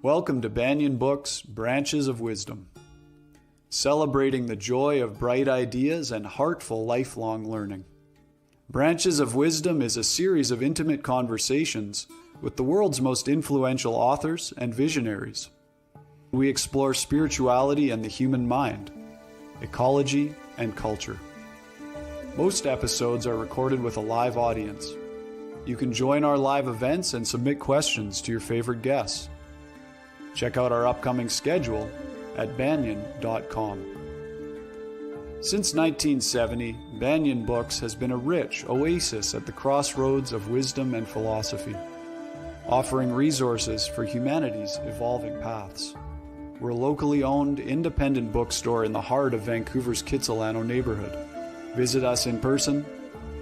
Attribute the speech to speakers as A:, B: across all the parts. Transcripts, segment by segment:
A: Welcome to Banyan Books, Branches of Wisdom, celebrating the joy of bright ideas and heartful lifelong learning. Branches of Wisdom is a series of intimate conversations with the world's most influential authors and visionaries. We explore spirituality and the human mind, ecology and culture. Most episodes are recorded with a live audience. You can join our live events and submit questions to your favorite guests. Check out our upcoming schedule at banyan.com. Since 1970, Banyan Books has been a rich oasis at the crossroads of wisdom and philosophy, offering resources for humanity's evolving paths. We're a locally owned, independent bookstore in the heart of Vancouver's Kitsilano neighborhood. Visit us in person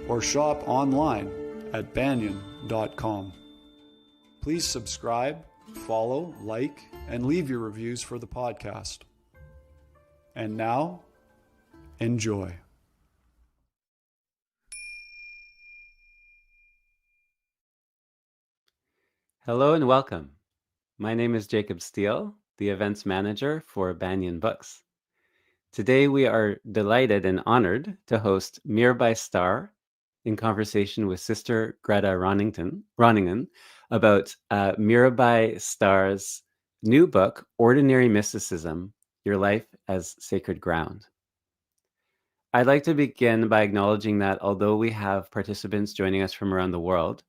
A: or shop online at banyan.com. Please subscribe, follow, like, and leave your reviews for the podcast. And now, enjoy.
B: Hello and welcome. My name is Jacob Steele, the events manager for Banyan Books. Today we are delighted and honored to host Mirabai Starr in conversation with Sister Greta Ronningen about Mirabai Starr's new book, Ordinary Mysticism, Your Life as Sacred Ground. I'd like to begin by acknowledging that although we have participants joining us from around the world,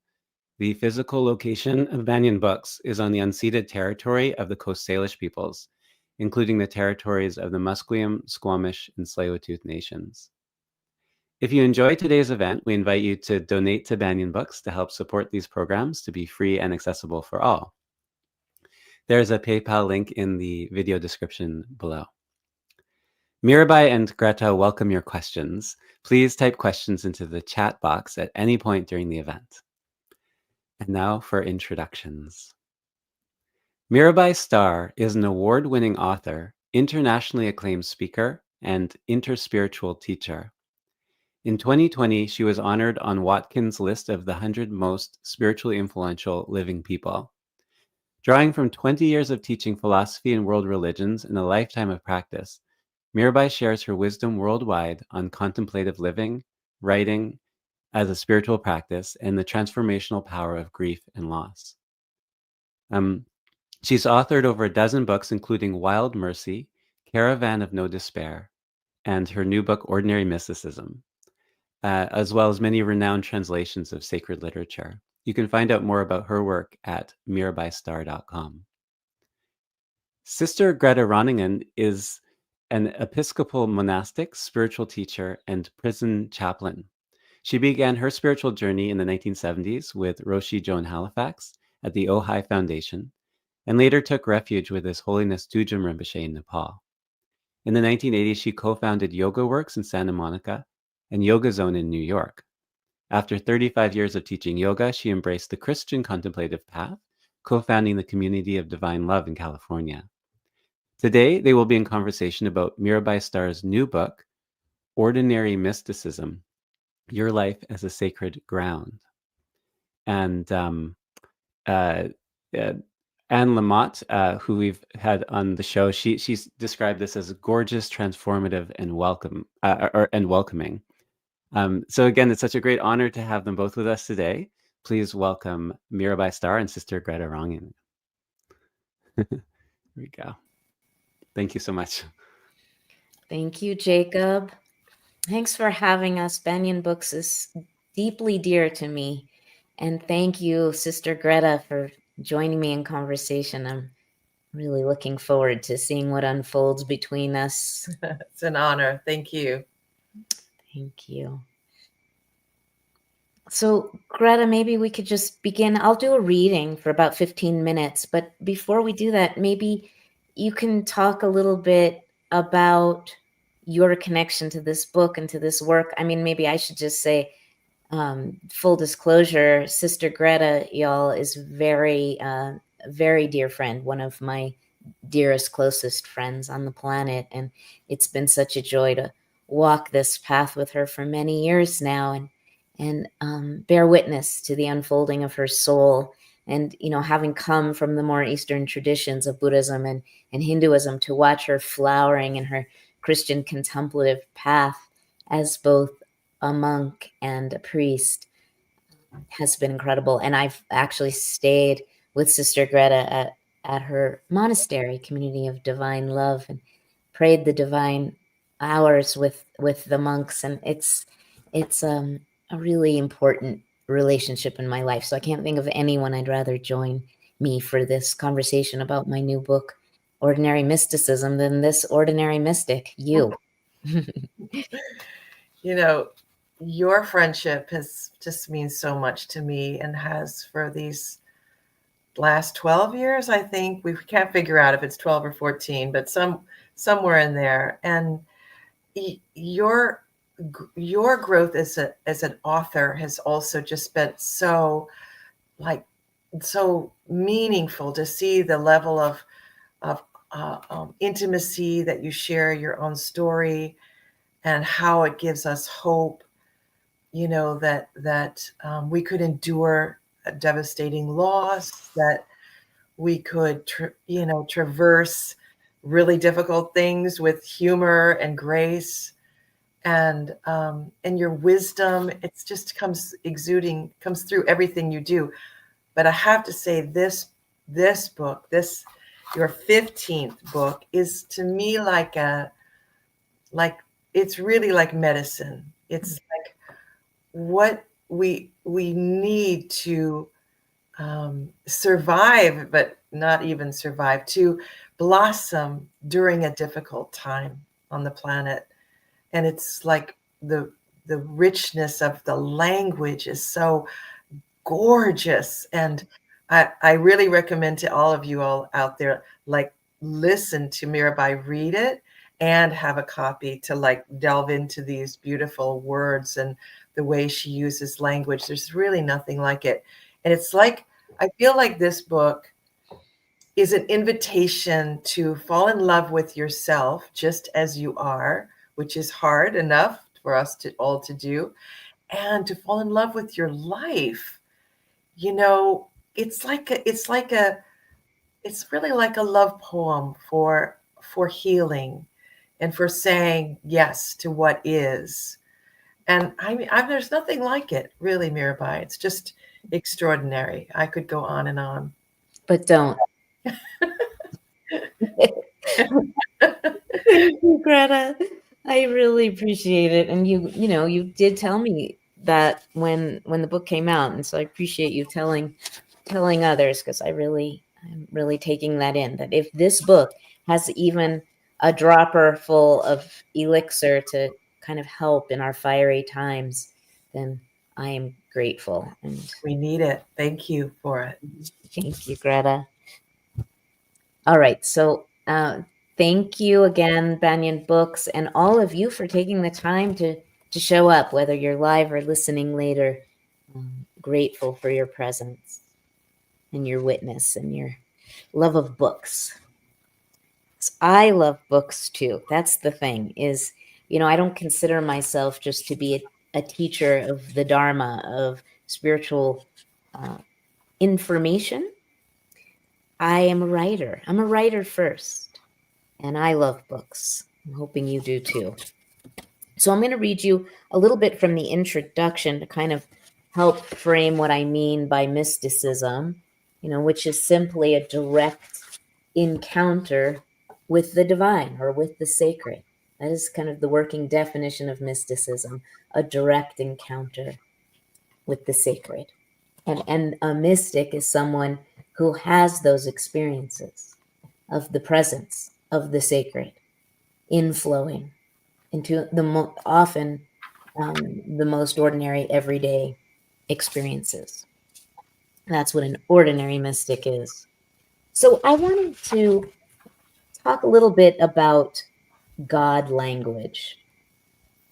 B: the physical location of Banyan Books is on the unceded territory of the Coast Salish peoples, including the territories of the Musqueam, Squamish, and Tsleil-Waututh nations. If you enjoy today's event, we invite you to donate to Banyan Books to help support these programs to be free and accessible for all. There's a PayPal link in the video description below. Mirabai and Greta welcome your questions. Please type questions into the chat box at any point during the event. And now for introductions. Mirabai Starr is an award-winning author, internationally acclaimed speaker, and interspiritual teacher. In 2020, she was honored on Watkins' list of the 100 most spiritually influential living people. Drawing from 20 years of teaching philosophy and world religions and a lifetime of practice, Mirabai shares her wisdom worldwide on contemplative living, writing as a spiritual practice, and the transformational power of grief and loss. She's authored over a dozen books, including Wild Mercy, Caravan of No Despair, and her new book, Ordinary Mysticism, as well as many renowned translations of sacred literature. You can find out more about her work at mirabaistarr.com. Sister Greta Ronningen is an Episcopal monastic, spiritual teacher, and prison chaplain. She began her spiritual journey in the 1970s with Roshi Joan Halifax at the Ojai Foundation, and later took refuge with His Holiness Dudjum Rinpoche in Nepal. In the 1980s, she co-founded Yoga Works in Santa Monica and Yoga Zone in New York. After 35 years of teaching yoga, she embraced the Christian contemplative path, co-founding the Community of Divine Love in California. Today, they will be in conversation about Mirabai Starr's new book, Ordinary Mysticism, Your Life as a Sacred Ground. And Anne Lamott, who we've had on the show, she's described this as gorgeous, transformative, and welcoming. So again, it's such a great honor to have them both with us today. Please welcome Mirabai Starr and Sister Greta Ronningen. Here we go. Thank you so much.
C: Thank you, Jacob. Thanks for having us. Banyan Books is deeply dear to me. And thank you, Sister Greta, for joining me in conversation. I'm really looking forward to seeing what unfolds between us.
D: It's an honor. Thank you.
C: Thank you. So, Greta, maybe we could just begin. I'll do a reading for about 15 minutes. But before we do that, maybe you can talk a little bit about your connection to this book and to this work. I mean, maybe I should just say, full disclosure, Sister Greta, y'all, is very dear friend, one of my dearest, closest friends on the planet. And it's been such a joy to walk this path with her for many years now and bear witness to the unfolding of her soul And, having come from the more Eastern traditions of Buddhism and Hinduism, to watch her flowering in her Christian contemplative path as both a monk and a priest has been incredible. And I've actually stayed with Sister Greta at her monastery, Community of Divine Love, and prayed the divine hours with the monks. And it's a really important relationship in my life. So I can't think of anyone I'd rather join me for this conversation about my new book, Ordinary Mysticism, than this ordinary mystic, you.
D: Your friendship has just means so much to me, and has for these last 12 years. I think we can't figure out if it's 12 or 14, but somewhere in there. And your growth as an author has also just been so meaningful, to see the level of intimacy that you share your own story, and how it gives us hope, that we could endure a devastating loss, that we could traverse really difficult things with humor and grace, and your wisdom. It's just comes through everything you do. But I have to say, this book, your 15th book, is to me like it's really like medicine. It's like what we need to survive, but not even survive, to blossom during a difficult time on the planet. And it's like the richness of the language is so gorgeous. And I really recommend to all of you all out there, listen to Mirabai read it, and have a copy to delve into these beautiful words and the way she uses language. There's really nothing like it. And it's I feel like this book is an invitation to fall in love with yourself just as you are, which is hard enough for us all to do, and to fall in love with your life. It's really like a love poem for healing, and for saying yes to what is. And there's nothing like it, really, Mirabai. It's just extraordinary. I could go on and on.
C: But don't. Thank you, Greta. I really appreciate it. And you did tell me that when the book came out. And so I appreciate you telling others, because I'm really taking that in, that if this book has even a dropper full of elixir to kind of help in our fiery times, then I am grateful. And
D: we need it. Thank you for it.
C: Thank you, Greta. All right. So thank you again, Banyan Books, and all of you for taking the time to show up, whether you're live or listening later. Grateful for your presence and your witness and your love of books. I love books too. That's the thing is, I don't consider myself just to be a teacher of the Dharma, of spiritual information. I am a writer. I'm a writer first, and I love books. I'm hoping you do too. So I'm going to read you a little bit from the introduction to kind of help frame what I mean by mysticism, which is simply a direct encounter with the divine or with the sacred. That is kind of the working definition of mysticism, a direct encounter with the sacred. And a mystic is someone who has those experiences of the presence of the sacred inflowing into often the most ordinary everyday experiences. That's what an ordinary mystic is. So I wanted to talk a little bit about God language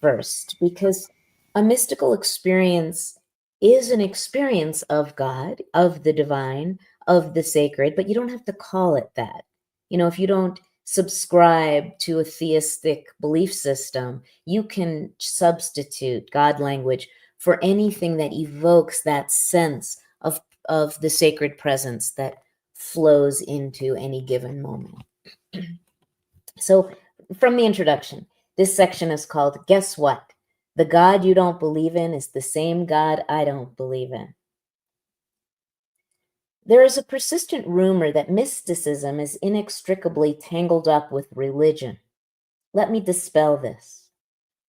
C: first, because a mystical experience is an experience of God, of the divine, of the sacred, but you don't have to call it that. If you don't subscribe to a theistic belief system, you can substitute God language for anything that evokes that sense of of the sacred presence that flows into any given moment. So from the introduction, this section is called, Guess What? The God you don't believe in is the same God I don't believe in. There is a persistent rumor that mysticism is inextricably tangled up with religion. Let me dispel this.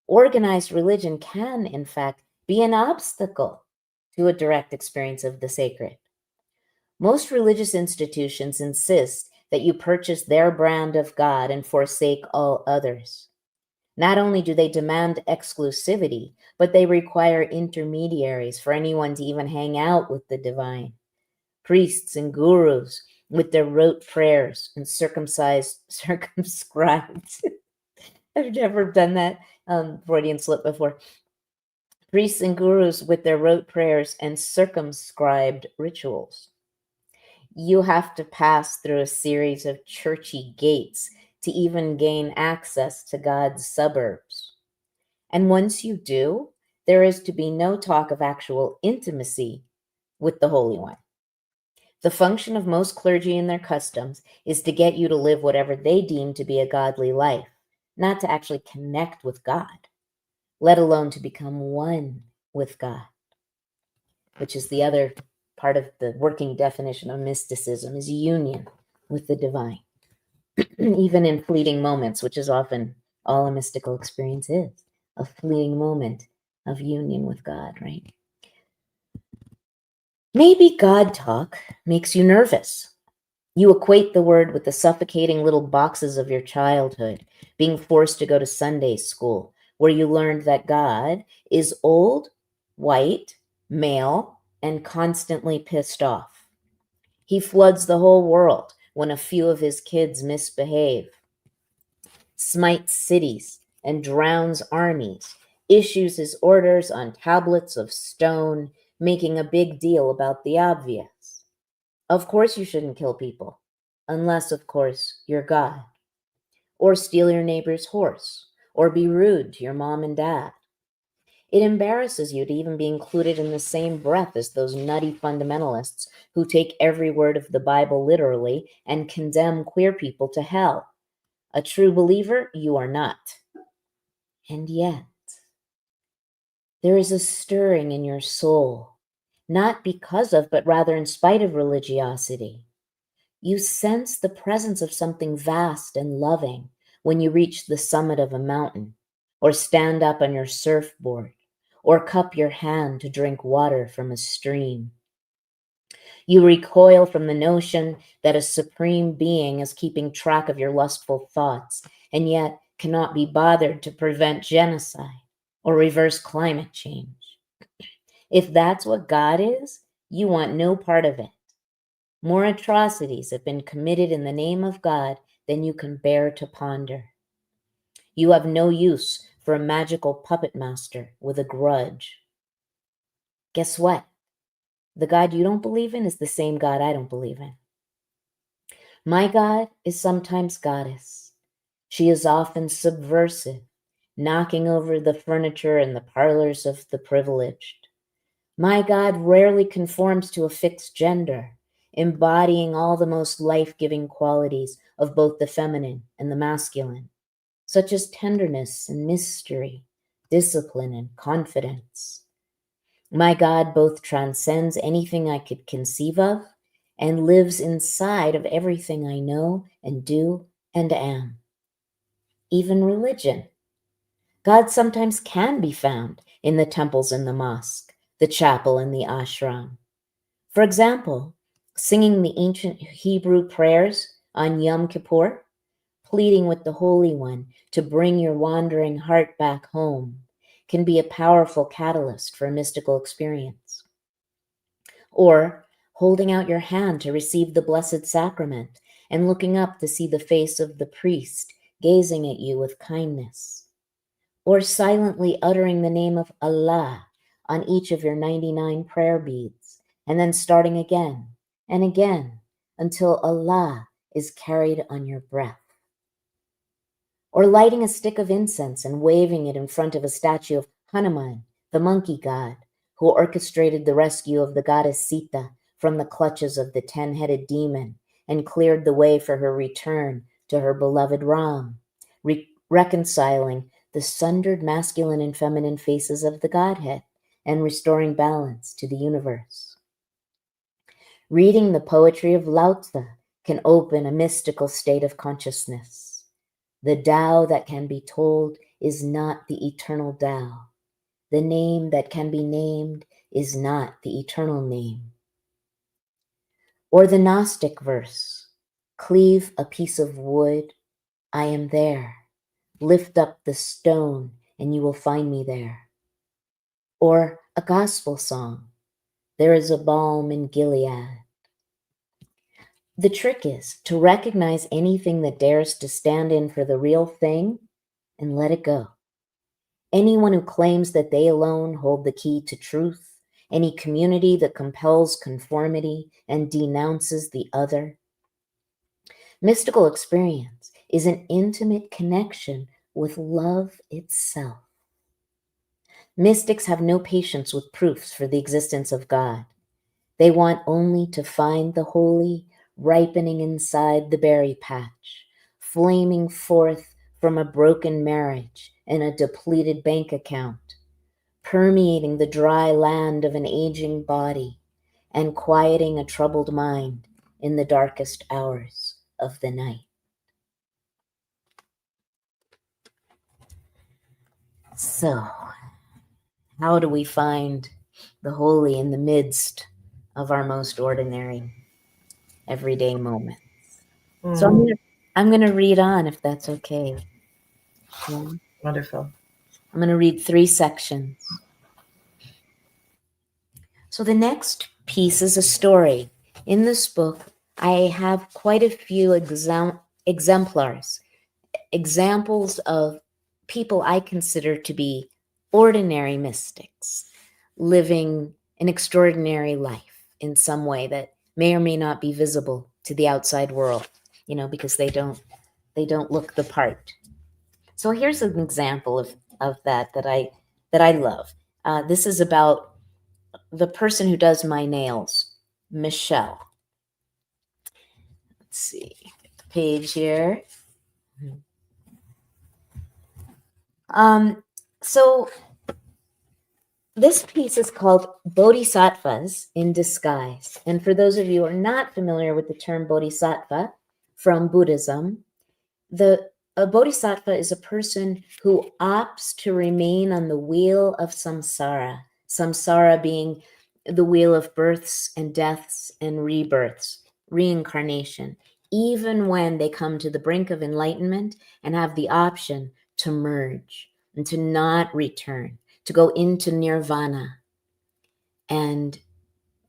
C: Organized religion can, in fact, be an obstacle to a direct experience of the sacred. Most religious institutions insist that you purchase their brand of God and forsake all others. Not only do they demand exclusivity, but they require intermediaries for anyone to even hang out with the divine. Priests and gurus with their rote prayers and circumscribed. I've never done that Freudian slip before. Priests and gurus with their rote prayers and circumscribed rituals. You have to pass through a series of churchy gates to even gain access to God's suburbs. And once you do, there is to be no talk of actual intimacy with the Holy One. The function of most clergy and their customs is to get you to live whatever they deem to be a godly life, not to actually connect with God, let alone to become one with God, which is the other part of the working definition of mysticism, is union with the divine, even in fleeting moments, which is often all a mystical experience is, a fleeting moment of union with God, right? Maybe God talk makes you nervous. You equate the word with the suffocating little boxes of your childhood, being forced to go to Sunday school, where you learned that God is old, white, male, and constantly pissed off. He floods the whole world when a few of his kids misbehave, smites cities and drowns armies, issues his orders on tablets of stone, making a big deal about the obvious. Of course you shouldn't kill people, unless, of course, you're God, or steal your neighbor's horse, or be rude to your mom and dad. It embarrasses you to even be included in the same breath as those nutty fundamentalists who take every word of the Bible literally and condemn queer people to hell. A true believer, you are not. And yet, there is a stirring in your soul, not because of, but rather in spite of religiosity. You sense the presence of something vast and loving when you reach the summit of a mountain, or stand up on your surfboard, or cup your hand to drink water from a stream. You recoil from the notion that a supreme being is keeping track of your lustful thoughts, and yet cannot be bothered to prevent genocide or reverse climate change. If that's what God is, you want no part of it. More atrocities have been committed in the name of God than you can bear to ponder. You have no use for a magical puppet master with a grudge. Guess what? The God you don't believe in is the same God I don't believe in. My God is sometimes goddess. She is often subversive, knocking over the furniture in the parlors of the privileged. My God rarely conforms to a fixed gender, embodying all the most life-giving qualities of both the feminine and the masculine, such as tenderness and mystery, discipline and confidence. My God both transcends anything I could conceive of and lives inside of everything I know and do and am. Even religion. God sometimes can be found in the temples and the mosque, the chapel and the ashram. For example, singing the ancient Hebrew prayers on Yom Kippur, pleading with the Holy One to bring your wandering heart back home, can be a powerful catalyst for a mystical experience. Or holding out your hand to receive the Blessed Sacrament and looking up to see the face of the priest gazing at you with kindness. Or silently uttering the name of Allah on each of your 99 prayer beads, and then starting again and again until Allah is carried on your breath. Or lighting a stick of incense and waving it in front of a statue of Hanuman, the monkey god, who orchestrated the rescue of the goddess Sita from the clutches of the 10-headed demon and cleared the way for her return to her beloved Ram, reconciling the sundered masculine and feminine faces of the Godhead and restoring balance to the universe. Reading the poetry of Lao Tzu can open a mystical state of consciousness. The Tao that can be told is not the eternal Tao. The name that can be named is not the eternal name. Or the Gnostic verse, cleave a piece of wood, I am there. Lift up the stone and you will find me there. Or a gospel song, there is a balm in Gilead. The trick is to recognize anything that dares to stand in for the real thing and let it go. Anyone who claims that they alone hold the key to truth, any community that compels conformity and denounces the other. Mystical experience is an intimate connection with love itself. Mystics have no patience with proofs for the existence of God. They want only to find the holy ripening inside the berry patch, flaming forth from a broken marriage and a depleted bank account, permeating the dry land of an aging body and quieting a troubled mind in the darkest hours of the night. So, how do we find the holy in the midst of our most ordinary, everyday moments? So I'm going to read on, if that's okay. Yeah.
D: Wonderful.
C: I'm going to read 3 sections. So the next piece is a story. In this book, I have quite a few exemplars, examples of people I consider to be ordinary mystics, living an extraordinary life in some way that may or may not be visible to the outside world, because they don't look the part. So here's an example of that I love. This is about the person who does my nails, Michelle. Let's see, get the page here. So this piece is called Bodhisattvas in Disguise. And for those of you who are not familiar with the term bodhisattva from Buddhism, a bodhisattva is a person who opts to remain on the wheel of samsara, samsara being the wheel of births and deaths and rebirths, reincarnation, even when they come to the brink of enlightenment and have the option to merge and to not return, to go into nirvana and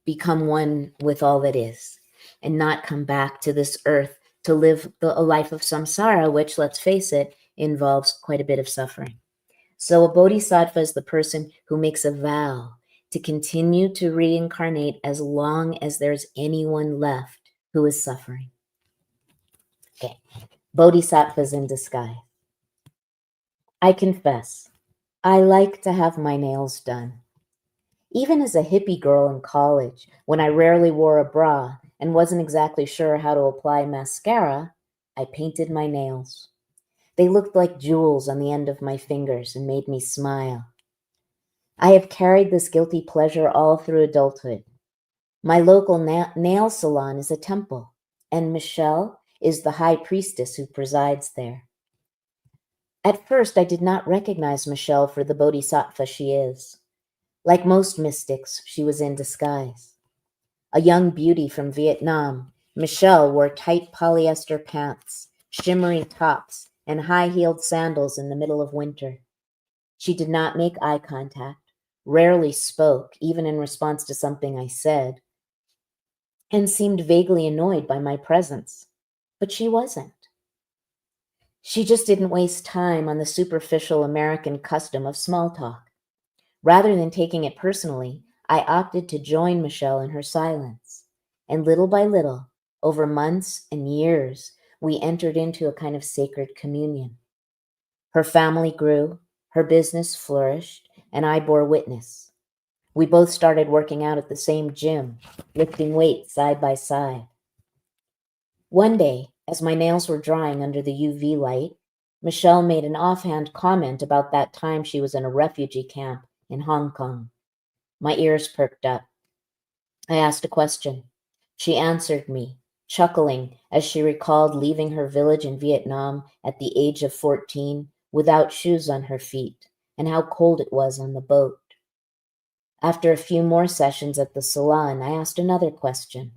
C: become one with all that is and not come back to this earth to live a life of samsara, which, let's face it, involves quite a bit of suffering. So a bodhisattva is the person who makes a vow to continue to reincarnate as long as there's anyone left who is suffering. Okay, bodhisattvas in disguise. I confess, I like to have my nails done. Even as a hippie girl in college, when I rarely wore a bra and wasn't exactly sure how to apply mascara, I painted my nails. They looked like jewels on the end of my fingers and made me smile. I have carried this guilty pleasure all through adulthood. My local nail salon is a temple, and Michelle is the high priestess who presides there. At first, I did not recognize Michelle for the bodhisattva she is. Like most mystics, she was in disguise. A young beauty from Vietnam, Michelle wore tight polyester pants, shimmering tops, and high-heeled sandals in the middle of winter. She did not make eye contact, rarely spoke, even in response to something I said, and seemed vaguely annoyed by my presence. But she wasn't. She just didn't waste time on the superficial American custom of small talk. Rather than taking it personally, I opted to join Michelle in her silence. And little by little, over months and years, we entered into a kind of sacred communion. Her family grew, her business flourished, and I bore witness. We both started working out at the same gym, lifting weights side by side. One day, as my nails were drying under the UV light, Michelle made an offhand comment about that time she was in a refugee camp in Hong Kong. My ears perked up. I asked a question. She answered me, chuckling as she recalled leaving her village in Vietnam at the age of 14 without shoes on her feet and how cold it was on the boat. After a few more sessions at the salon, I asked another question.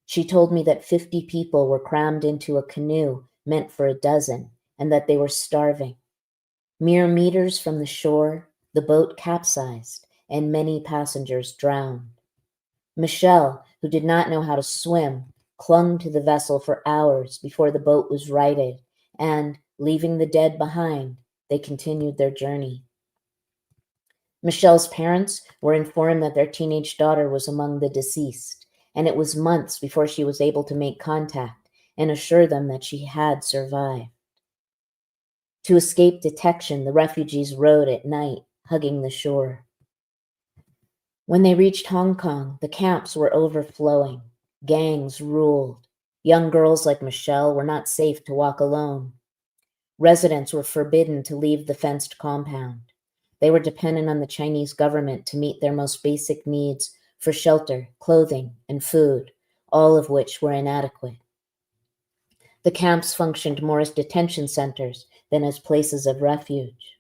C: She told me that 50 people were crammed into a canoe meant for a dozen and that they were starving. Mere meters from the shore, the boat capsized and many passengers drowned. Michelle, who did not know how to swim, clung to the vessel for hours before the boat was righted, and, leaving the dead behind, they continued their journey. Michelle's parents were informed that their teenage daughter was among the deceased, and it was months before she was able to make contact and assure them that she had survived. To escape detection, the refugees rowed at night, hugging the shore. When they reached Hong Kong, the camps were overflowing. Gangs ruled. Young girls like Michelle were not safe to walk alone. Residents were forbidden to leave the fenced compound. They were dependent on the Chinese government to meet their most basic needs for shelter, clothing, and food, all of which were inadequate. The camps functioned more as detention centers than as places of refuge.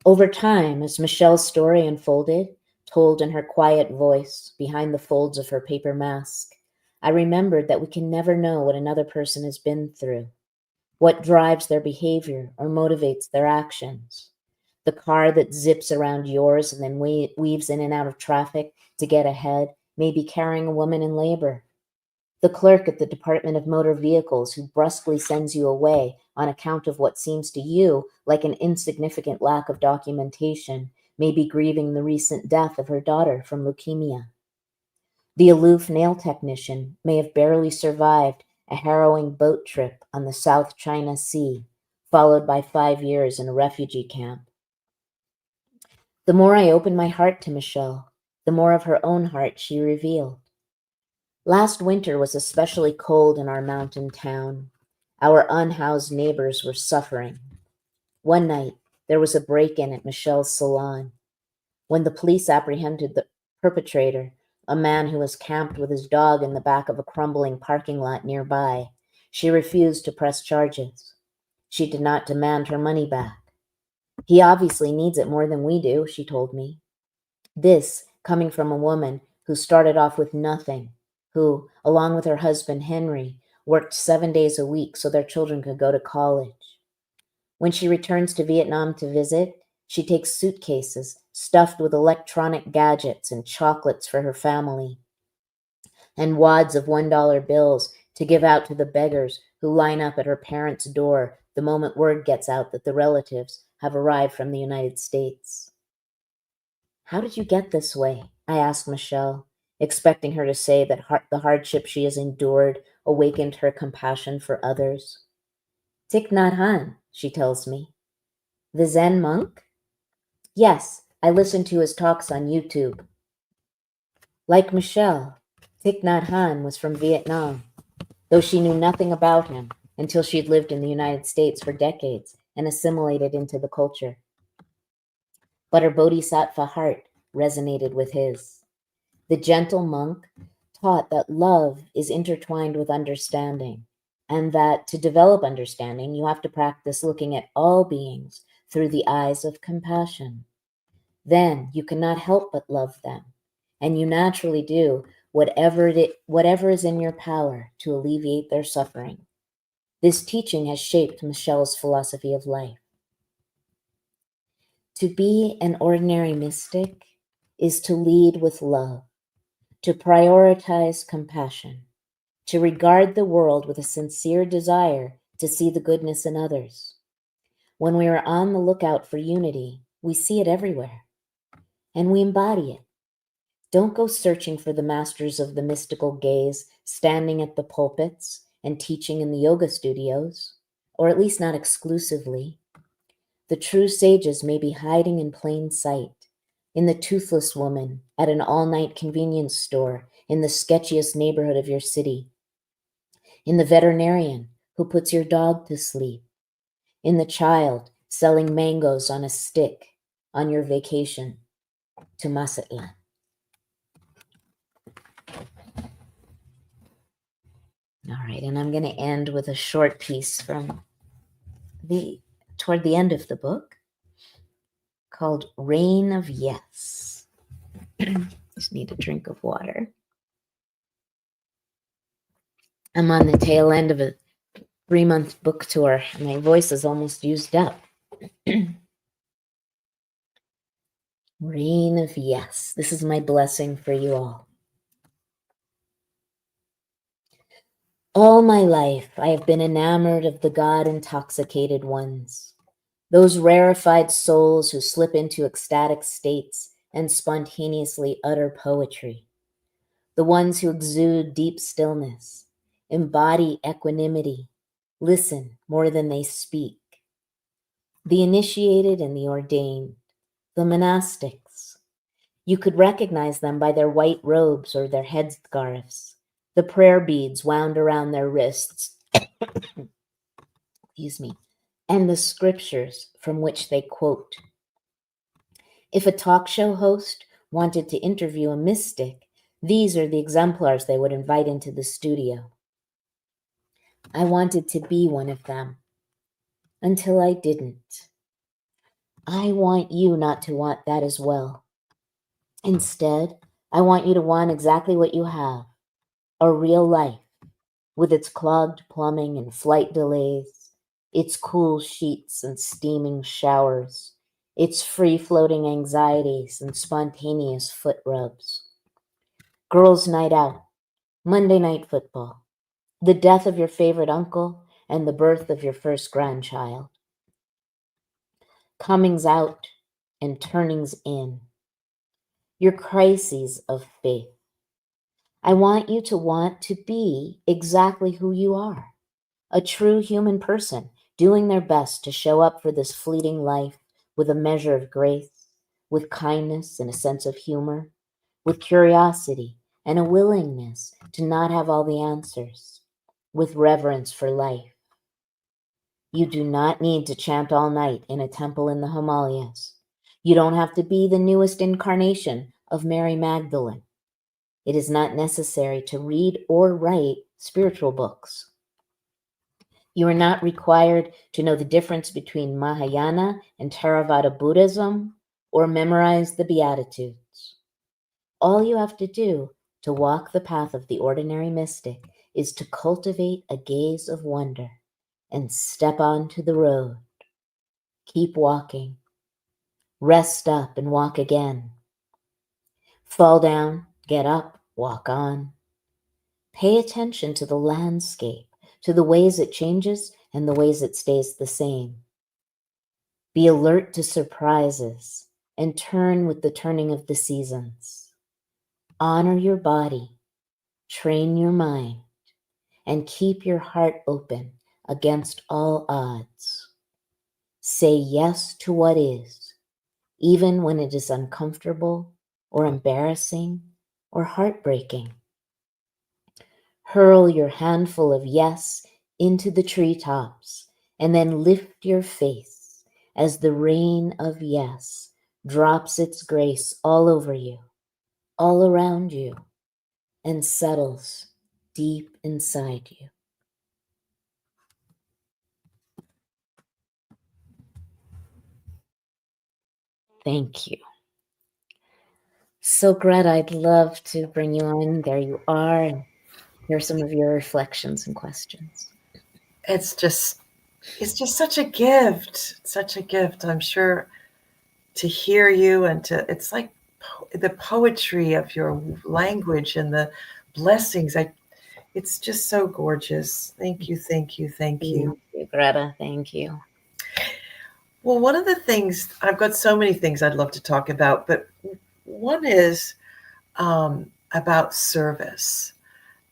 C: Over time, as Michelle's story unfolded, told in her quiet voice behind the folds of her paper mask, I remembered that we can never know what another person has been through, what drives their behavior or motivates their actions. The car that zips around yours and then weaves in and out of traffic to get ahead may be carrying a woman in labor. The clerk at the Department of Motor Vehicles who brusquely sends you away on account of what seems to you like an insignificant lack of documentation may be grieving the recent death of her daughter from leukemia. The aloof nail technician may have barely survived a harrowing boat trip on the South China Sea, followed by 5 years in a refugee camp. The more I opened my heart to Michelle, the more of her own heart she revealed. Last winter was especially cold in our mountain town. Our unhoused neighbors were suffering. One night, there was a break-in at Michelle's salon. When the police apprehended the perpetrator, a man who was camped with his dog in the back of a crumbling parking lot nearby, she refused to press charges. She did not demand her money back. He obviously needs it more than we do, she told me. This coming from a woman who started off with nothing, who, along with her husband Henry, worked 7 days a week so their children could go to college. When she returns to Vietnam to visit, she takes suitcases stuffed with electronic gadgets and chocolates for her family, and wads of $1 bills to give out to the beggars who line up at her parents' door the moment word gets out that the relatives have arrived from the United States. How did you get this way? I asked Michelle, expecting her to say that the hardship she has endured awakened her compassion for others. Thich Nhat Hanh, she tells me. The Zen monk? Yes, I listened to his talks on YouTube. Like Michelle, Thich Nhat Hanh was from Vietnam, though she knew nothing about him until she had lived in the United States for decades and assimilated into the culture. But her bodhisattva heart resonated with his. The gentle monk taught that love is intertwined with understanding, and that to develop understanding, you have to practice looking at all beings through the eyes of compassion. Then you cannot help but love them, and you naturally do whatever is in your power to alleviate their suffering. This teaching has shaped Michelle's philosophy of life. To be an ordinary mystic is to lead with love, to prioritize compassion, to regard the world with a sincere desire to see the goodness in others. When we are on the lookout for unity, we see it everywhere, and we embody it. Don't go searching for the masters of the mystical gaze standing at the pulpits and teaching in the yoga studios, or at least not exclusively. The true sages may be hiding in plain sight, in the toothless woman at an all-night convenience store in the sketchiest neighborhood of your city, in the veterinarian who puts your dog to sleep, in the child selling mangoes on a stick on your vacation to Mazatlan. All right, and I'm going to end with a short piece from toward the end of the book called Rain of Yes. Just need a drink of water. I'm on the tail end of a 3-month book tour. My voice is almost used up. Rain of Yes. This is my blessing for you all. All my life, I have been enamored of the God-intoxicated ones, those rarefied souls who slip into ecstatic states and spontaneously utter poetry, the ones who exude deep stillness, embody equanimity, listen more than they speak, the initiated and the ordained, the monastics. You could recognize them by their white robes or their headscarves, the prayer beads wound around their wrists, excuse me, and the scriptures from which they quote. If a talk show host wanted to interview a mystic, these are the exemplars they would invite into the studio. I wanted to be one of them until I didn't. I want you not to want that as well. Instead, I want you to want exactly what you have, a real life, with its clogged plumbing and flight delays, its cool sheets and steaming showers, its free-floating anxieties and spontaneous foot rubs. Girls' night out, Monday night football, the death of your favorite uncle, and the birth of your first grandchild. Comings out and turnings in. Your crises of faith. I want you to want to be exactly who you are, a true human person doing their best to show up for this fleeting life with a measure of grace, with kindness and a sense of humor, with curiosity and a willingness to not have all the answers, with reverence for life. You do not need to chant all night in a temple in the Himalayas. You don't have to be the newest incarnation of Mary Magdalene. It is not necessary to read or write spiritual books. You are not required to know the difference between Mahayana and Theravada Buddhism or memorize the Beatitudes. All you have to do to walk the path of the ordinary mystic is to cultivate a gaze of wonder and step onto the road. Keep walking. Rest up and walk again. Fall down, get up, walk on. Pay attention to the landscape, to the ways it changes and the ways it stays the same. Be alert to surprises and turn with the turning of the seasons. Honor your body, train your mind, and keep your heart open against all odds. Say yes to what is, even when it is uncomfortable or embarrassing or heartbreaking. Hurl your handful of yes into the treetops and then lift your face as the rain of yes drops its grace all over you, all around you, and settles deep inside you. Thank you. So, Greta, I'd love to bring you on. There you are, and hear some of your reflections and questions.
D: It's just such a gift, I'm sure, to hear you and it's like the poetry of your language and the blessings. It's just so gorgeous. Thank you.
C: Thank you, Greta. Thank you.
D: Well, one of the things, I've got so many things I'd love to talk about, but one is about service,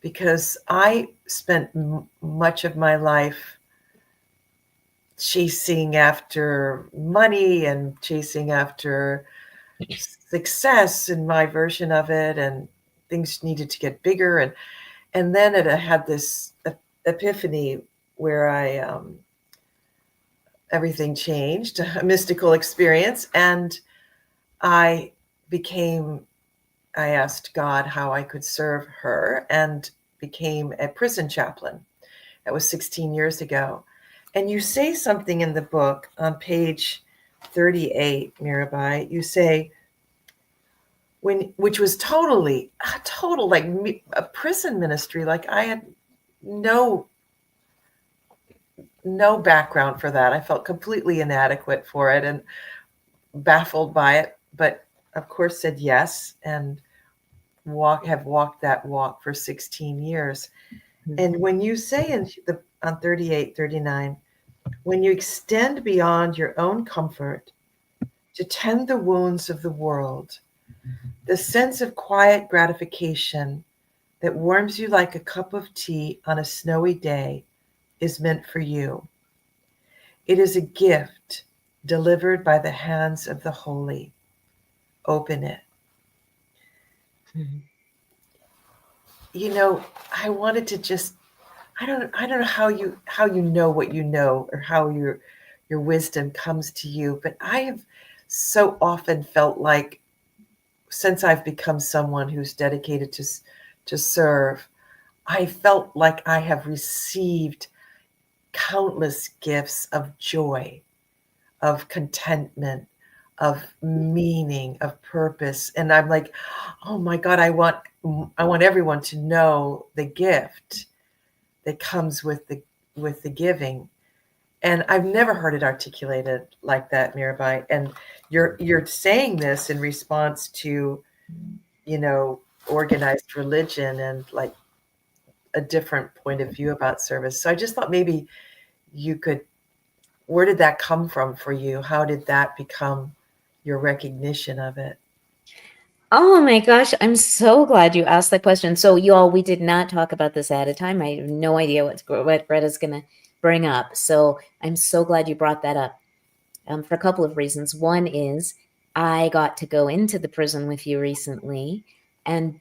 D: because I spent much of my life chasing after money and chasing after success in my version of it, and things needed to get bigger. And then it had this epiphany where everything changed, a mystical experience. And I asked God how I could serve her, and became a prison chaplain. That was 16 years ago. And you say something in the book on page 38, Mirabai. You say, which was total like a prison ministry. Like I had no background for that. I felt completely inadequate for it and baffled by it, but of course said yes, and have walked that walk for 16 years. Mm-hmm. And when you say on 38, 39, when you extend beyond your own comfort to tend the wounds of the world, the sense of quiet gratification that warms you like a cup of tea on a snowy day is meant for you. It is a gift delivered by the hands of the holy. Open it. Mm-hmm. You know, I wanted to just, I don't know how you know what you know, or how your wisdom comes to you, but I have so often felt like, since I've become someone who's dedicated to serve, I felt like I have received countless gifts of joy, of contentment, of meaning, of purpose. And I'm like, oh my God, I want everyone to know the gift that comes with the giving. And I've never heard it articulated like that, Mirabai. And you're saying this in response to, organized religion and like a different point of view about service. So I just thought maybe you could, where did that come from for you? How did that become your recognition of it?
C: Oh my gosh, I'm so glad you asked that question. So you all, we did not talk about this ahead of time. I have no idea what Greta's going to bring up. So I'm so glad you brought that up for a couple of reasons. One is I got to go into the prison with you recently and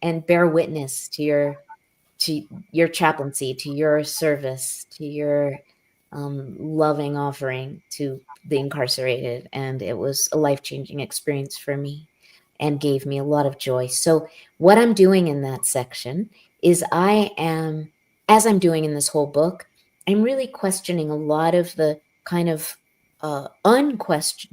C: and bear witness to your chaplaincy, to your service, to your loving offering to the incarcerated. And it was a life-changing experience for me and gave me a lot of joy. So what I'm doing in that section is as I'm doing in this whole book, I'm really questioning a lot of the kind of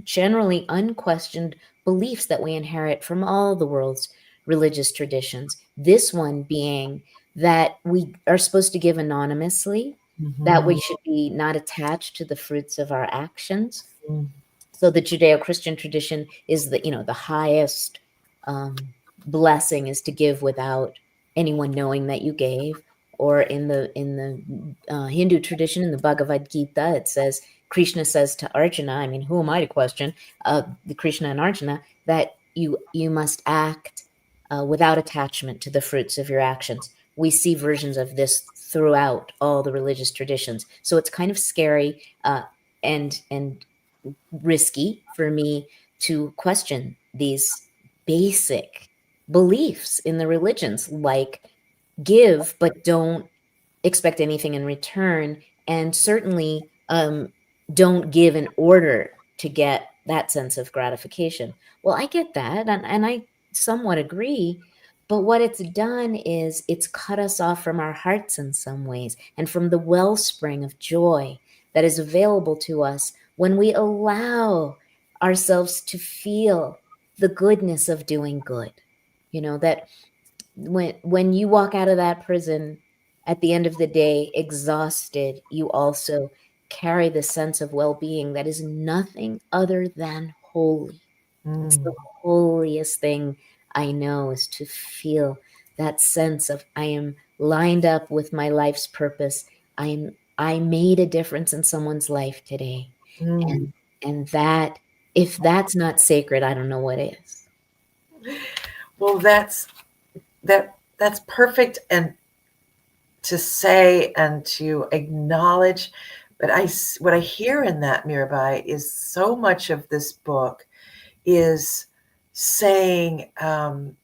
C: generally unquestioned beliefs that we inherit from all the world's religious traditions. This one being that we are supposed to give anonymously, mm-hmm. that we should be not attached to the fruits of our actions. Mm-hmm. So the Judeo-Christian tradition is the highest blessing is to give without anyone knowing that you gave. Or in the Hindu tradition, in the Bhagavad Gita, it says, Krishna says to Arjuna, I mean, who am I to question the Krishna and Arjuna, that you must act without attachment to the fruits of your actions. We see versions of this throughout all the religious traditions. So it's kind of scary and risky for me to question these basic beliefs in the religions, like give but don't expect anything in return, and certainly don't give in order to get that sense of gratification. Well, I get that, and I somewhat agree, but what it's done is it's cut us off from our hearts in some ways, and from the wellspring of joy that is available to us when we allow ourselves to feel the goodness of doing good. That when you walk out of that prison at the end of the day exhausted, you also carry the sense of well-being that is nothing other than holy. It's the holiest thing I know, is to feel that sense of I am lined up with my life's purpose. I made a difference in someone's life today. And that, if that's not sacred, I don't know what is.
D: Well, that's perfect, and to say and to acknowledge. But what I hear in that, Mirabai, is so much of this book is saying, kind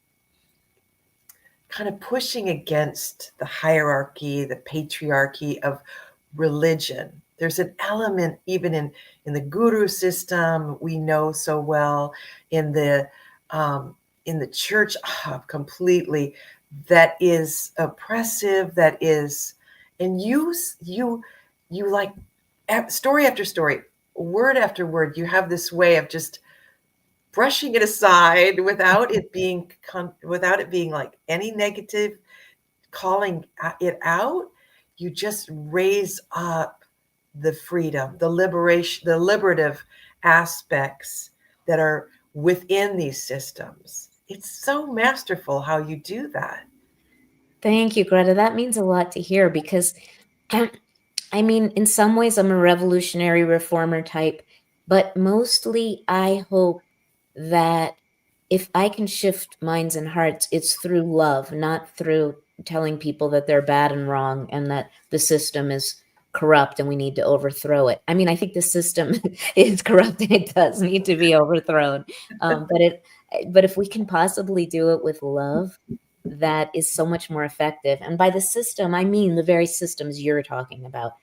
D: of pushing against the hierarchy, the patriarchy of religion. There's an element even in the guru system we know so well, in the church, completely, that is oppressive, that is, and you like, story after story, word after word, you have this way of just brushing it aside without it being like any negative, calling it out. You just raise up the freedom, the liberation, the liberative aspects that are within these systems. It's so masterful how you do that.
C: Thank you, Greta. That means a lot to hear, because I mean, in some ways I'm a revolutionary reformer type, but mostly I hope that if I can shift minds and hearts, it's through love, not through telling people that they're bad and wrong and that the system is corrupt and we need to overthrow it. I mean, I think the system is corrupt and it does need to be overthrown. But if we can possibly do it with love, that is so much more effective. And by the system, I mean the very systems you're talking about.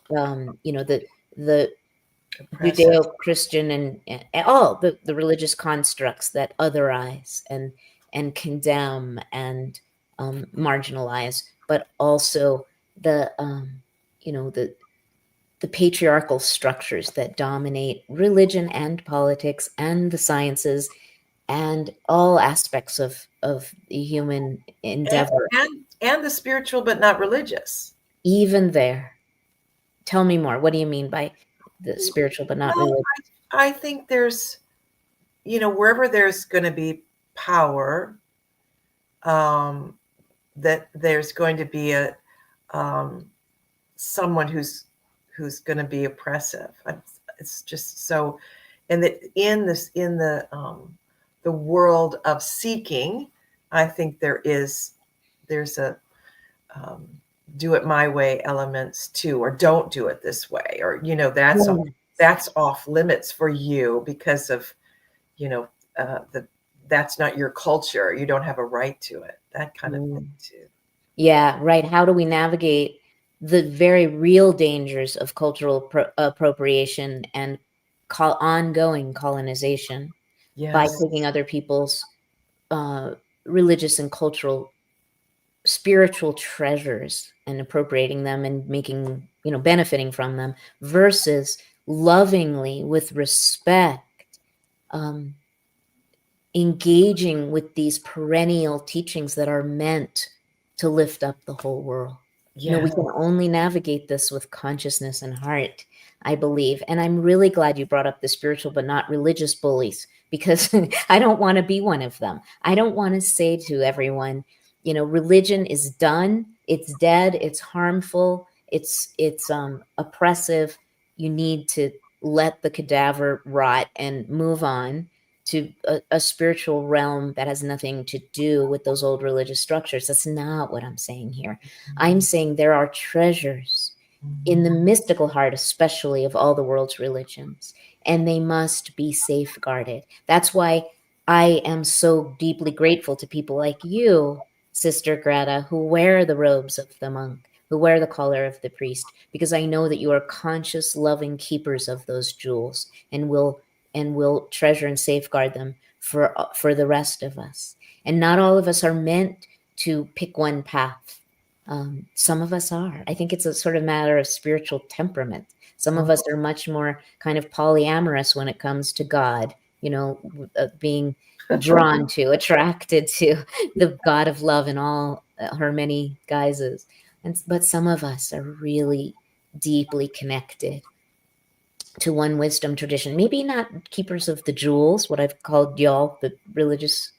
C: The Judeo-Christian and all the religious constructs that otherize and condemn and marginalize, but also the patriarchal structures that dominate religion and politics and the sciences and all aspects of the human endeavor.
D: And the spiritual, but not religious.
C: Even there. Tell me more. What do you mean by the spiritual, but not religious?
D: I think there's, wherever there's going to be power, that there's going to be a someone who's going to be oppressive. It's just so, and that in the world of seeking, I think there's a do it my way elements too, or don't do it this way, or that's off limits for you because of that's not your culture, you don't have a right to it, that kind of thing too.
C: Yeah, right. How do we navigate the very real dangers of cultural appropriation and ongoing colonization by taking other people's religious and cultural spiritual treasures and appropriating them and making, benefiting from them, versus lovingly, with respect, engaging with these perennial teachings that are meant to lift up the whole world. We can only navigate this with consciousness and heart, I believe. And I'm really glad you brought up the spiritual but not religious bullies, because I don't want to be one of them. I don't want to say to everyone, religion is done, it's dead, it's harmful, it's oppressive. You need to let the cadaver rot and move on to a spiritual realm that has nothing to do with those old religious structures. That's not what I'm saying here. I'm saying there are treasures in the mystical heart, especially of all the world's religions, and they must be safeguarded. That's why I am so deeply grateful to people like you, Sister Greta, who wear the robes of the monk, who wear the collar of the priest, because I know that you are conscious, loving keepers of those jewels and will treasure and safeguard them for the rest of us. And not all of us are meant to pick one path. Some of us are. I think it's a sort of matter of spiritual temperament. Some of us are much more kind of polyamorous when it comes to God, being drawn to, attracted to the God of love in all her many guises. But some of us are really deeply connected to one wisdom tradition. Maybe not keepers of the jewels, what I've called y'all, the religious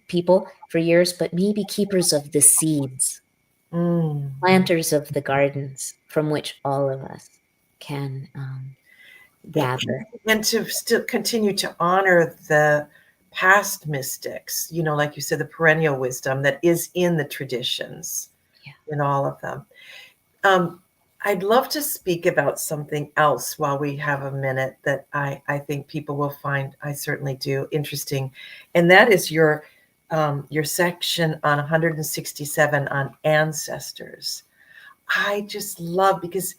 C: people for years, but maybe keepers of the seeds, planters of the gardens from which all of us can gather.
D: And to still continue to honor the past mystics, like you said, the perennial wisdom that is in the traditions, in all of them. I'd love to speak about something else while we have a minute that I think people will find, I certainly do, interesting. And that is your section on 167 on ancestors. I just love, because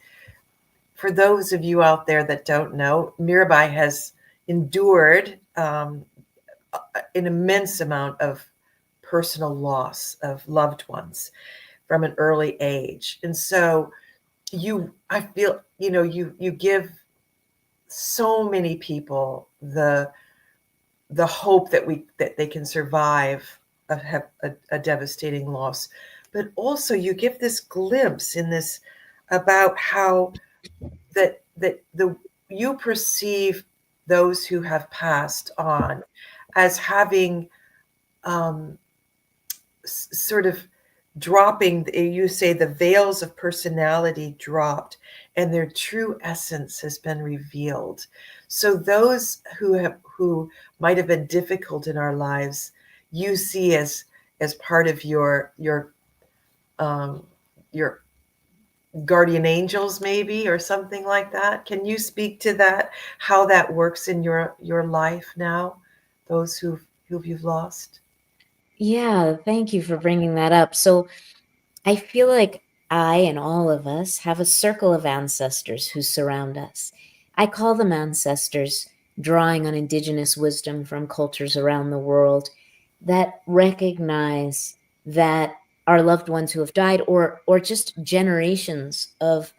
D: for those of you out there that don't know, Mirabai has endured an immense amount of personal loss of loved ones from an early age. And so I feel, you give so many people the hope that they can survive a devastating loss, but also you give this glimpse in this about how that you perceive those who have passed on as having sort of dropping, you say the veils of personality dropped and their true essence has been revealed. So those who might have been difficult in our lives, you see as part of your guardian angels, maybe, or something like that. Can you speak to that, how that works in your life now, those who you've lost?
C: Yeah, thank you for bringing that up. So I feel like I and all of us have a circle of ancestors who surround us. I call them ancestors, drawing on indigenous wisdom from cultures around the world that recognize that our loved ones who have died, or just generations of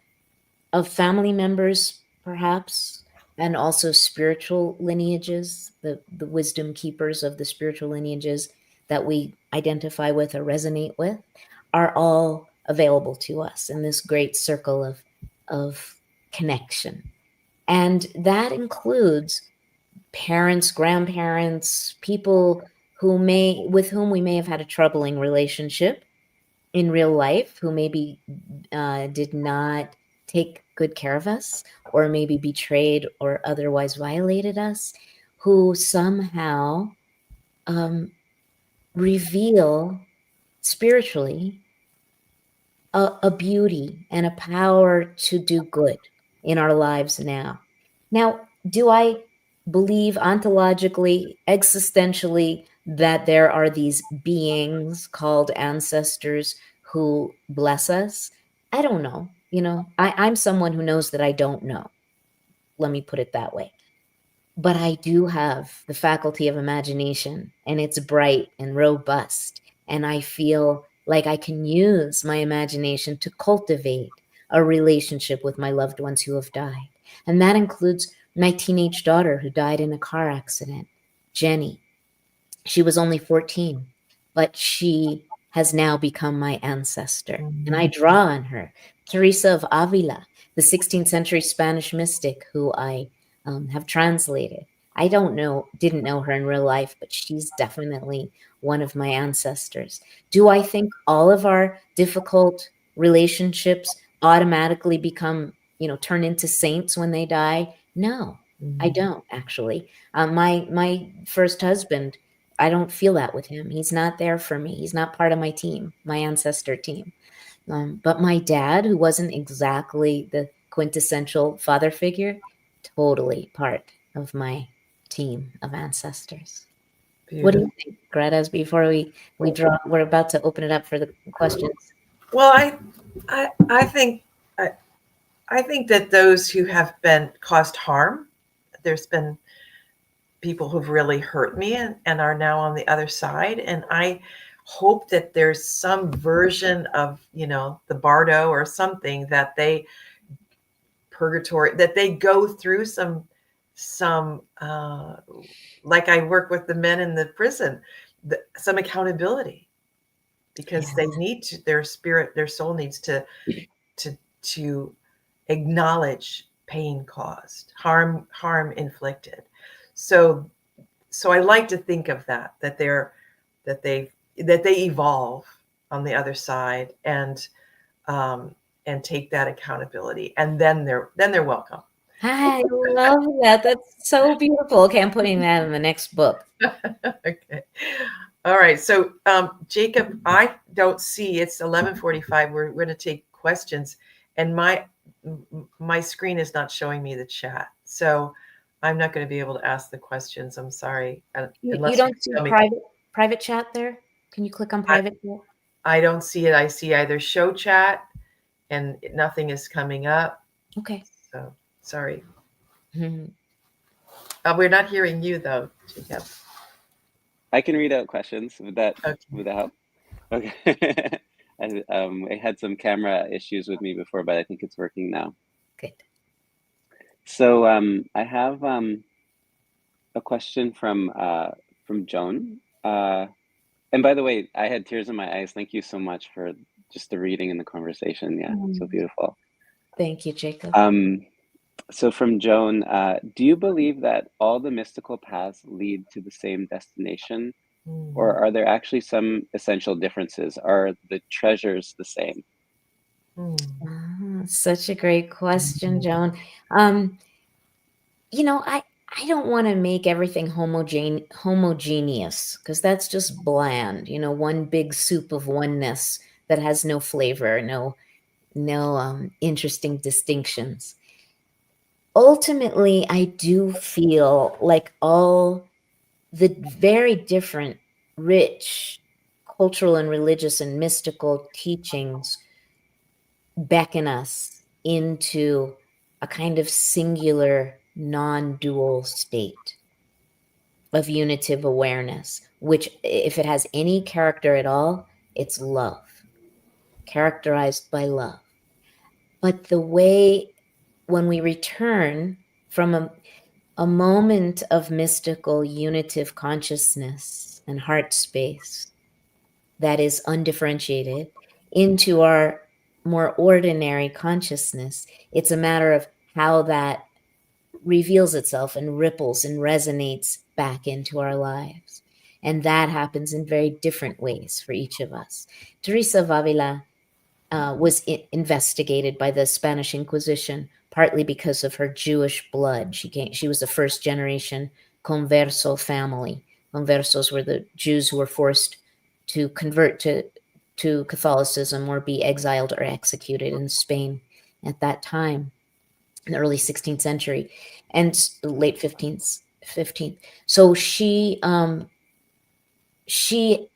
C: family members, perhaps, and also spiritual lineages, the wisdom keepers of the spiritual lineages that we identify with or resonate with, are all available to us in this great circle of connection. And that includes parents, grandparents, people with whom we may have had a troubling relationship in real life, who maybe did not take good care of us, or maybe betrayed or otherwise violated us, who somehow reveal spiritually a beauty and a power to do good in our lives now. Now, do I believe ontologically, existentially, that there are these beings called ancestors who bless us? I don't know. I'm someone who knows that I don't know. Let me put it that way. But I do have the faculty of imagination, and it's bright and robust. And I feel like I can use my imagination to cultivate a relationship with my loved ones who have died. And that includes my teenage daughter who died in a car accident, Jenny. She was only 14, but she has now become my ancestor. And I draw on her. Teresa of Avila, the 16th century Spanish mystic who I have translated. I didn't know her in real life, but she's definitely one of my ancestors. Do I think all of our difficult relationships automatically become, turn into saints when they die? No, I don't actually. My first husband, I don't feel that with him. He's not there for me. He's not part of my team, my ancestor team. But my dad, who wasn't exactly the quintessential father figure, totally part of my team of ancestors.
D: Beautiful.
C: What do you think, Greta? Before we draw, we're about to open it up for the questions.
D: Well, I think that those who have been caused harm, there's been people who've really hurt me and are now on the other side, and I hope that there's some version of the bardo or something that they purgatory, that they go through some like I work with the men in the prison, some accountability, because they need to, their spirit, their soul needs to acknowledge pain caused, harm inflicted. So I like to think of that they evolve on the other side and take that accountability, and then they're welcome.
C: I love that. That's so beautiful. Okay, I'm putting that in the next book.
D: Okay. All right. So, Jacob, I don't see, it's 11:45. We're going to take questions. And my screen is not showing me the chat, so I'm not going to be able to ask the questions. I'm sorry.
C: You
D: Unless
C: don't see
D: tell me.
C: private chat there? Can you click on private chat?
D: I don't see it. I see either show chat and nothing is coming up.
C: Okay.
D: So sorry.
C: Mhm.
D: We're not hearing you though, Jacob.
B: I can read out questions. Would that
D: Okay.
B: help? Okay. I had some camera issues with me before, but I think it's working now.
C: Good.
B: So I have a question from Joan. And by the way, I had tears in my eyes. Thank you so much for just the reading and the conversation. Yeah, so beautiful.
C: Thank you, Jacob.
B: So from Joan, do you believe that all the mystical paths lead to the same destination? Or are there actually some essential differences? Are the treasures the same?
C: Such a great question, Joan. You know, I don't want to make everything homogeneous, because that's just bland, you know, one big soup of oneness that has no flavor, no interesting distinctions. Ultimately, I do feel like all the very different, rich cultural and religious and mystical teachings beckon us into a kind of singular, non-dual state of unitive awareness, which, if it has any character at all, it's love, characterized by love. But the way, when we return from a moment of mystical unitive consciousness and heart space that is undifferentiated into our more ordinary consciousness, it's a matter of how that reveals itself and ripples and resonates back into our lives. And that happens in very different ways for each of us. Teresa of Avila was investigated by the Spanish Inquisition, partly because of her Jewish blood. She was a first generation converso family. Conversos were the Jews who were forced to convert to Catholicism or be exiled or executed in Spain at that time, in the early 16th century and late 15th. So she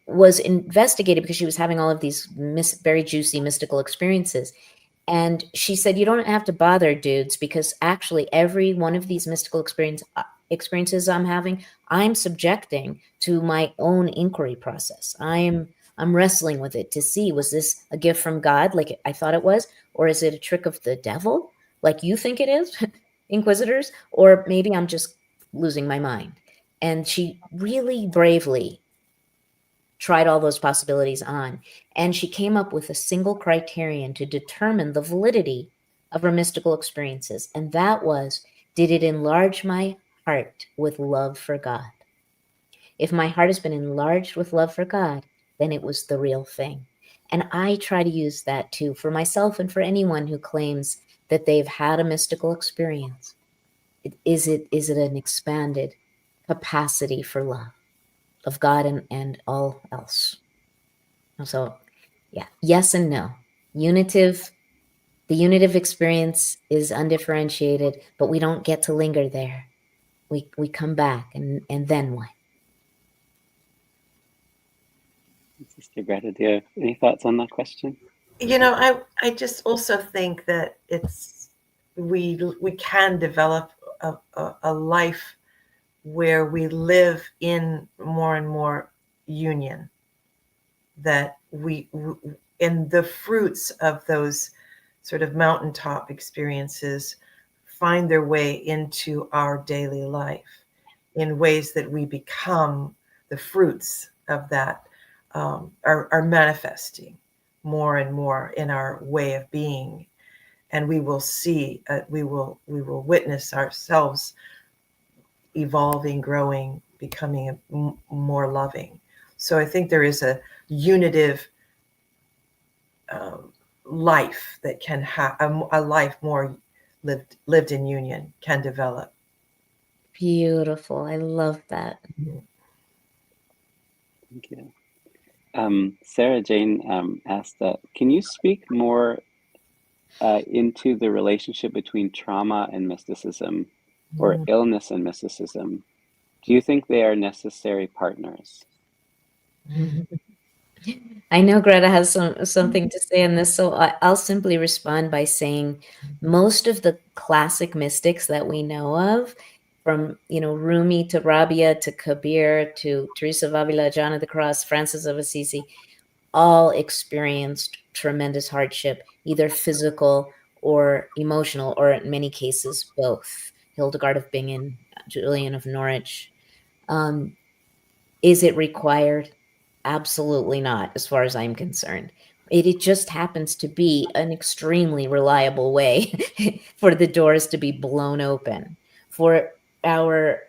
C: was investigated because she was having all of these very juicy mystical experiences. And she said, you don't have to bother, dudes, because actually every one of these mystical experiences I'm having, I'm subjecting to my own inquiry process. I'm wrestling with it to see, was this a gift from God, like I thought it was, or is it a trick of the devil, like you think it is, inquisitors, or maybe I'm just losing my mind. And she really bravely tried all those possibilities on, and she came up with a single criterion to determine the validity of her mystical experiences, and that was, did it enlarge my heart with love for God? If my heart has been enlarged with love for God, then it was the real thing. And I try to use that too for myself and for anyone who claims that they've had a mystical experience. Is it an expanded capacity for love of God and all else? So, yeah, yes and no. The unitive experience is undifferentiated, but we don't get to linger there. We come back, and then what?
B: Sister Greta, do you have any thoughts on that question?
D: You know, I just also think that we can develop a life where we live in more and more union, that we and the fruits of those sort of mountaintop experiences find their way into our daily life in ways that we become the fruits of that, are manifesting more and more in our way of being, and we will see, we will witness ourselves evolving, growing, becoming more loving. So I think there is a unitive life that can have a life more lived in union can develop.
C: Beautiful. I love that.
B: Thank you. Sarah Jane asked, can you speak more into the relationship between trauma and mysticism, or illness and mysticism. Do you think they are necessary partners?
C: I know Greta has something to say on this, so I'll simply respond by saying most of the classic mystics that we know of, from Rumi to Rabia to Kabir to Teresa of Avila, John of the Cross, Francis of Assisi, all experienced tremendous hardship, either physical or emotional, or in many cases both. Hildegard of Bingen, Julian of Norwich. Is it required? Absolutely not, as far as I'm concerned. It just happens to be an extremely reliable way for the doors to be blown open, for the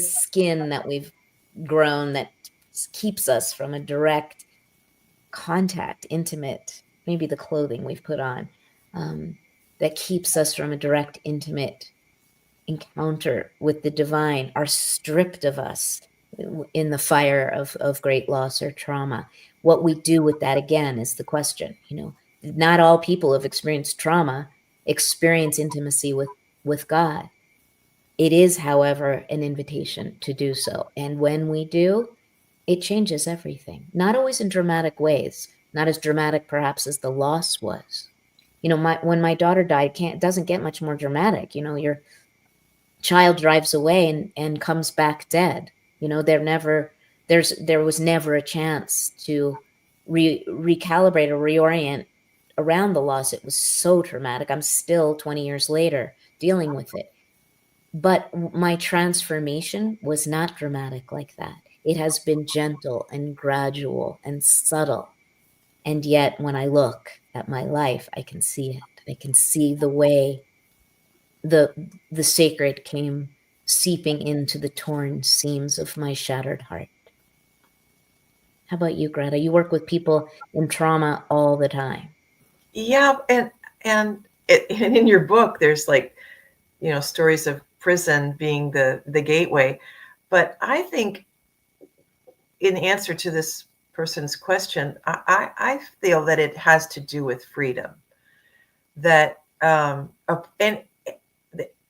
C: skin that we've grown that keeps us from a direct contact, intimate, maybe the clothing we've put on, that keeps us from a direct, intimate encounter with the divine, are stripped of us in the fire of great loss or trauma. What we do with that, again, is the question. Not all people who have experienced trauma experience intimacy with God. It is, however, an invitation to do so. And when we do, it changes everything. Not always in dramatic ways, not as dramatic perhaps as the loss was. When my daughter died, it doesn't get much more dramatic. Your child drives away and comes back dead. There was never a chance to recalibrate or reorient around the loss. It was so traumatic. I'm still 20 years later dealing with it. But my transformation was not dramatic like that. It has been gentle and gradual and subtle. And yet when I look at my life, I can see it. I can see the way the sacred came seeping into the torn seams of my shattered heart. How about you, Greta? You work with people in trauma all the time.
D: Yeah, and in your book, there's stories of prison being the gateway. But I think, in answer to this person's question, I feel that it has to do with freedom. That and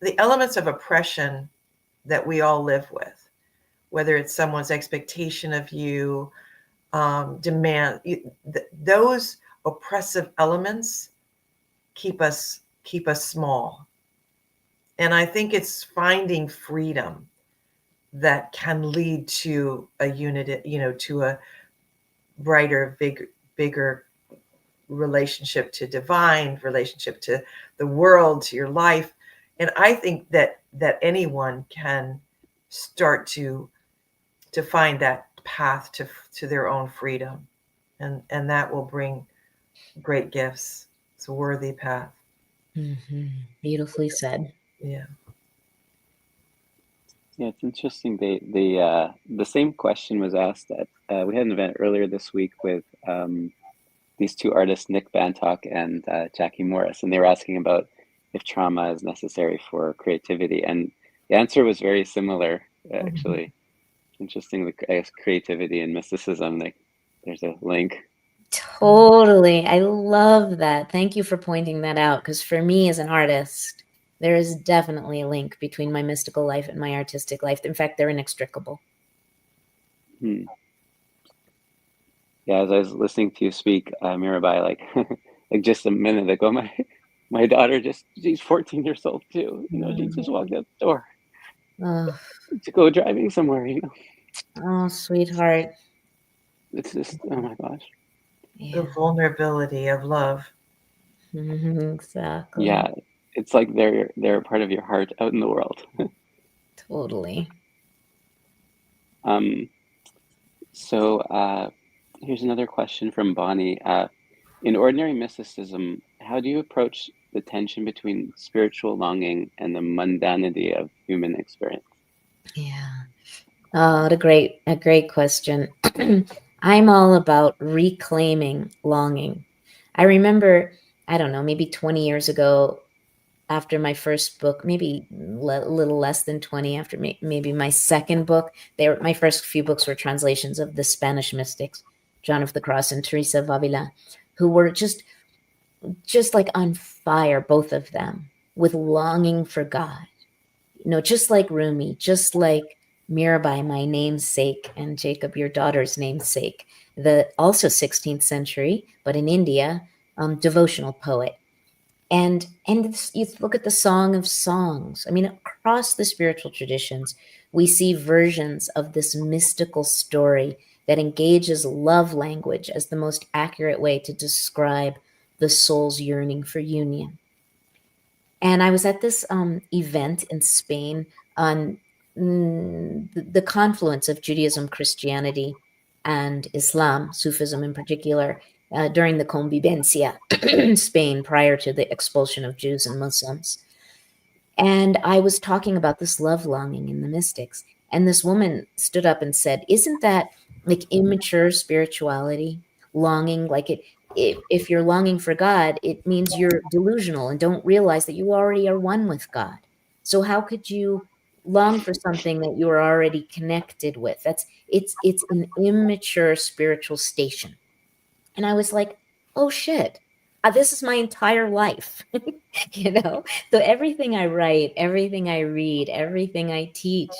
D: the elements of oppression that we all live with, whether it's someone's expectation of you, demand, those oppressive elements keep us small. And I think it's finding freedom that can lead to a unity, to a brighter, bigger relationship to divine, relationship to the world, to your life. And I think that anyone can start to find that path to their own freedom, and that will bring great gifts. It's a worthy path.
C: Mm-hmm. Beautifully said.
D: Yeah.
B: Yeah, it's interesting. The same question was asked at we had an event earlier this week with these two artists, Nick Bantock and Jackie Morris, and they were asking about if trauma is necessary for creativity, and the answer was very similar. Actually, mm-hmm. Interesting. I guess creativity and mysticism, there's a link.
C: Totally, I love that. Thank you for pointing that out, because for me as an artist, there is definitely a link between my mystical life and my artistic life. In fact, they're inextricable.
B: Yeah, as I was listening to you speak, Mirabai, like just a minute ago, my daughter she's 14 years old too. She just walked out the door to go driving somewhere.
C: Oh, sweetheart.
B: It's just, oh my gosh.
D: Yeah. The vulnerability of love.
C: Exactly.
B: Yeah, it's like they're a part of your heart out in the world.
C: Totally.
B: So here's another question from Bonnie. In Ordinary Mysticism, how do you approach the tension between spiritual longing and the mundanity of human experience?
C: Yeah. Oh, what a great question. I'm all about reclaiming longing. I remember, I don't know, maybe 20 years ago, after my first book, maybe a little less than 20, after maybe my second book, my first few books were translations of the Spanish mystics, John of the Cross and Teresa of Avila, who were just like on fire, both of them, with longing for God. Just like Rumi, just like Mirabai, my namesake, and Jacob, your daughter's namesake, the also 16th century, but in India, devotional poet. And you look at the Song of Songs. I mean, across the spiritual traditions, we see versions of this mystical story that engages love language as the most accurate way to describe the soul's yearning for union. And I was at this event in Spain on the confluence of Judaism, Christianity, and Islam, Sufism in particular, during the Convivencia in Spain prior to the expulsion of Jews and Muslims. And I was talking about this love longing in the mystics. And this woman stood up and said, isn't that like immature spirituality? Longing, like if you're longing for God, it means you're delusional and don't realize that you already are one with God. So how could you long for something that you are already connected with? It's an immature spiritual station. And I was like, oh shit, this is my entire life. So everything I write, everything I read, everything I teach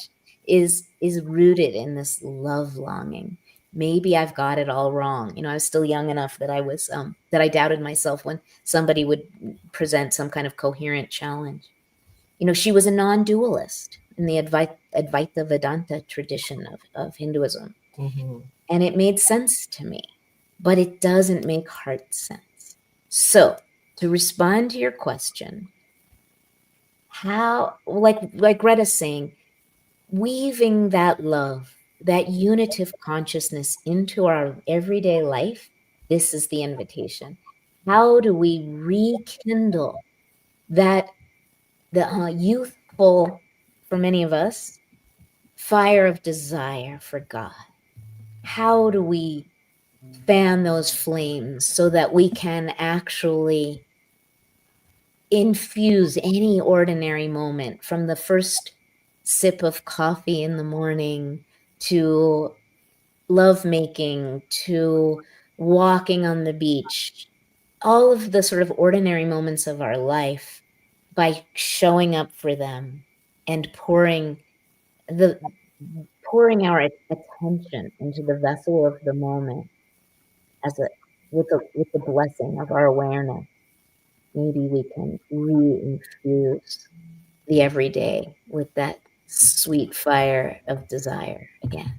C: is rooted in this love longing. Maybe I've got it all wrong. I was still young enough that I was that I doubted myself when somebody would present some kind of coherent challenge. She was a non-dualist in the Advaita Vedanta tradition of Hinduism.
D: Mm-hmm.
C: And it made sense to me, but it doesn't make heart sense. So to respond to your question, how, like Greta's saying, weaving that love, that unitive consciousness into our everyday life, this is the invitation. How do we rekindle that, the youthful, for many of us, fire of desire for God? How do we fan those flames so that we can actually infuse any ordinary moment, from the first sip of coffee in the morning to lovemaking to walking on the beach, all of the sort of ordinary moments of our life, by showing up for them and pouring our attention into the vessel of the moment with the blessing of our awareness. Maybe we can re-infuse the everyday with that sweet fire of desire again.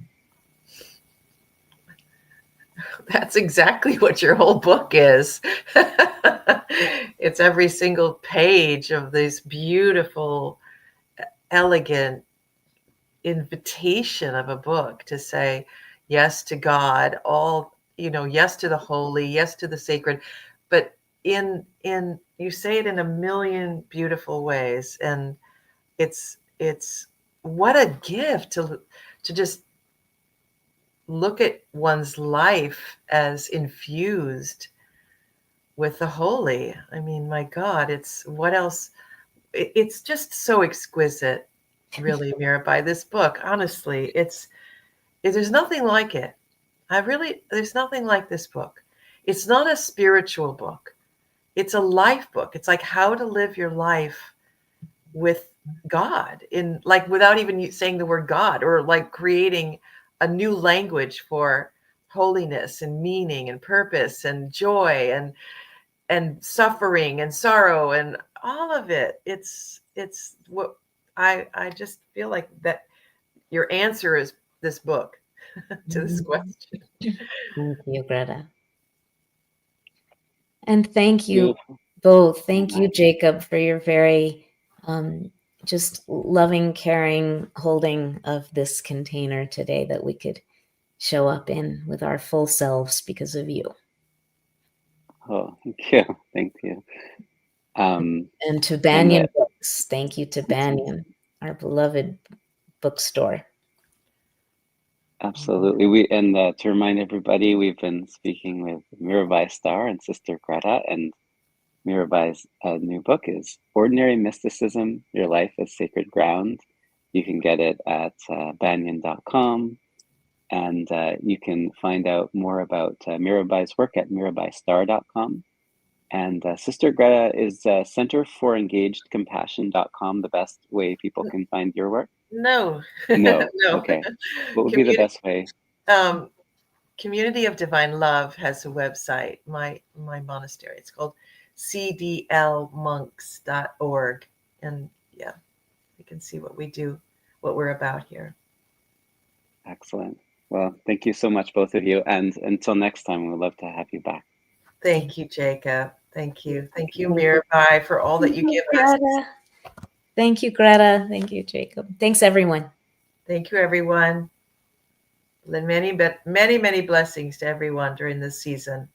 D: That's exactly what your whole book is. It's every single page of this beautiful, elegant invitation of a book to say yes to God, yes to the holy, yes to the sacred, but in you say it in a million beautiful ways. And it's what a gift to just look at one's life as infused with the holy. I mean, my God, it's what else? It's just so exquisite, really, Mirabai. This book, honestly, there's nothing like it. There's nothing like this book. It's not a spiritual book. It's a life book. It's like how to live your life with God, without even saying the word God, or like creating a new language for holiness and meaning and purpose and joy and suffering and sorrow and all of it. It's what I just feel like that your answer is this book to this question.
C: Thank you, Greta. And thank you both. Thank you, Jacob, for your very just loving, caring holding of this container today that we could show up in with our full selves because of you.
B: Oh, thank you. Thank you.
C: And to Banyan Books. Thank you to Banyan, our beloved bookstore.
B: Absolutely. To remind everybody, we've been speaking with Mirabai Starr and Sister Greta, and Mirabai's new book is Ordinary Mysticism, Your Life as Sacred Ground. You can get it at banyan.com. And you can find out more about Mirabai's work at mirabaistarr.com. And Sister Greta, is centerforengagedcompassion.com the best way people can find your work?
D: No.
B: No.
D: No.
B: Okay. What would be the best way?
D: Community of Divine Love has a website, my monastery. It's called cdlmonks.org. And yeah, you can see what we do, what we're about here.
B: Excellent. Well, thank you so much, both of you. And until next time, we'd love to have you back.
D: Thank you, Jacob. Thank you. Thank you, Mirabai, for all that you give us.
C: Thank you, Greta. Thank you, Jacob. Thanks, everyone.
D: Thank you, everyone. And many blessings to everyone during this season.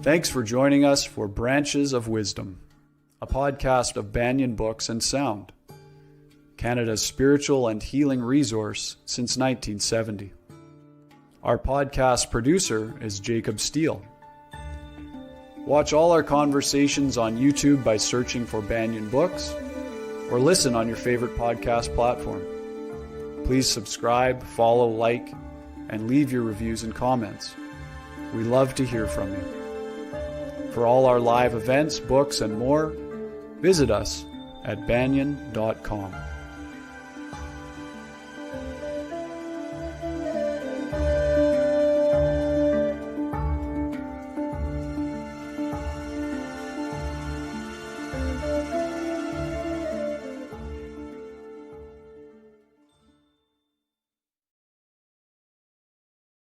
A: Thanks for joining us for Branches of Wisdom, a podcast of Banyan Books and Sound, Canada's spiritual and healing resource since 1970. Our podcast producer is Jacob Steele. Watch all our conversations on YouTube by searching for Banyan Books, or listen on your favorite podcast platform. Please subscribe, follow, like, and leave your reviews and comments. We love to hear from you. For all our live events, books, and more, visit us at banyan.com.